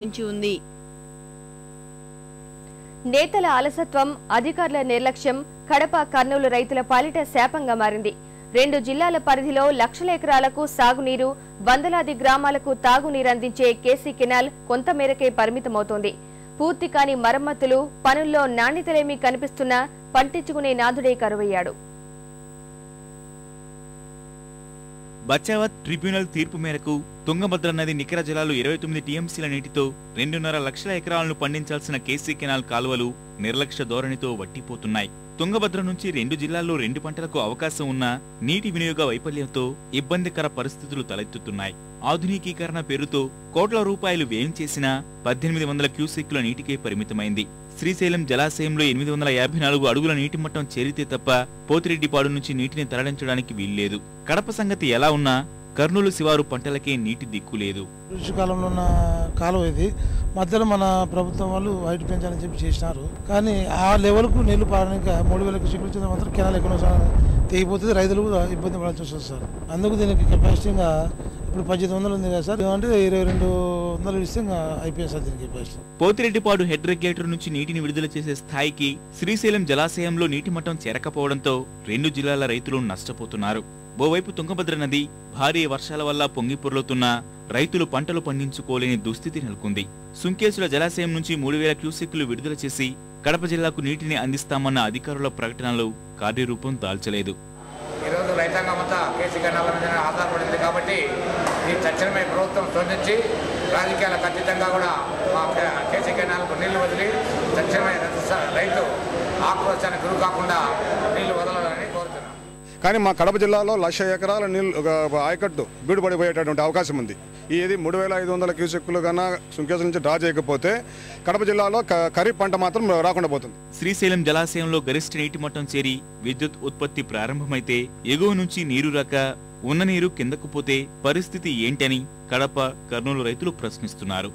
ఉంది. నేతల అలసత్వం, అధికారుల నిర్లక్ష్యం కడప, కర్నూలు రైతుల పాలిట శాపంగా మారింది. 2 జిల్లాల పరిధిలో లక్షల ఎకరాలకు సాగునీరు, వందలాది గ్రామాలకు తాగునీరు అందించే కేసీ కెనాల్ కొంతమేరకే పరిమితమవుతోంది. పూర్తి కాని మరమ్మతులు, పనుల్లో నాణ్యతలేమీ కనిపిస్తున్నా పట్టించుకునే నాథుడే కరువయ్యాడు. బచావత్ ట్రిబ్యునల్ తీర్పు మేరకు తుంగభద్ర నది నికర జలాలు 29 టీఎంసీల నీటితో 2.5 లక్షల ఎకరాలను పండించాల్సిన కేసీ కెనాల్ కాలువలు నిర్లక్ష్య ధోరణితో వట్టిపోతున్నాయి. తుంగభద్ర నుంచి 2 జిల్లాల్లో 2 పంటలకు అవకాశం ఉన్న నీటి వినియోగ వైఫల్యంతో ఇబ్బందికర పరిస్థితులు తలెత్తుతున్నాయి. ఆధునికీకరణ పేరుతో కోట్ల రూపాయలు వ్యయం చేసినా 1800 క్యూసెక్కుల నీటికే పరిమితమైంది. శ్రీశైలం జలాశయంలో 854 అడుగుల నీటి మట్టం చేరితే తప్ప పోతిరెడ్డిపాడు నుంచి నీటిని తరలించడానికి వీల్లేదు. కడప సంగతి ఎలా ఉన్నా కర్నూలు శివారు పంటలకే నీటి దిక్కులేదు. ఋషికాలంలో ఉన్న కాలువ ఇది. మధ్యలో మన ప్రభుత్వం వాళ్ళు హైట్ పెంచాలని చెప్పి చేసినారు. కానీ ఆ లెవెల్కు నీళ్లు పారడానికి 3000 క్యూసెక్కులు మాత్రం కెనాల్ ఎక్కడ తెగిపోతుంది. రైతులు కూడా ఇబ్బంది పడాల్సి వస్తుంది సార్. అందుకు దీనికి కెపాసిటీగా ఇప్పుడు 1800 ఉంది కదా సార్, అంటే 2200 ఇస్తే అయిపోయింది సార్ దీనికి కెపాసిటీ. పోతిరెడ్డిపాడు హెడ్ రెగ్యులేటర్ నుంచి నీటిని విడుదల చేసే స్థాయికి శ్రీశైలం జలాశయంలో నీటి మట్టం చేరకపోవడంతో 2 జిల్లాల రైతులు నష్టపోతున్నారు. ఓవైపు తుంగభద్ర నది భారీ వర్షాల వల్ల పొంగి పొర్లుతున్న రైతులు పంటలు పండించుకోలేని దుస్థితి నెలకొంది. సుంకేసుల జలాశయం నుంచి 3000 క్యూసెక్కులు విడుదల చేసి కడప జిల్లాకు నీటిని అందిస్తామన్న అధికారుల ప్రకటనలు కార్యరూపం దాల్చలేదు. ఈరోజు రైతాంగమంతా కేసీ కెనాల్ మీద ఆధారపడింది కాబట్టి ఈ తక్షణమే ప్రభుత్వం స్పందించి రాజకీయాలకు అతీతంగా కూడా మా కేసీ కెనాల్కు నీళ్లు వదిలి తక్షణమే రైతు ఆక్రోశానికి గురి కాకుండా నీళ్లు వదలాలని కోరుతున్నాం. కానీ మా కడప జిల్లాలో 1,00,000 ఎకరాల నీళ్ళు ఆయకట్టు బీడుపడిపోయేటటువంటి అవకాశం ఉంది. ఇది 3500 క్యూసెక్కులు కన్నా సుంకేసుల నుంచి డ్రా చేయకపోతే కడప జిల్లాలో ఖరీఫ్ పంట మాత్రం రాకుండా పోతుంది. శ్రీశైలం జలాశయంలో గరిష్ట నీటి మట్టం చేరి విద్యుత్ ఉత్పత్తి ప్రారంభమైతే ఎగువ నుంచి నీరు రాక ఉన్న నీరు కిందకు పోతే పరిస్థితి ఏంటని కడప, కర్నూలు రైతులు ప్రశ్నిస్తున్నారు.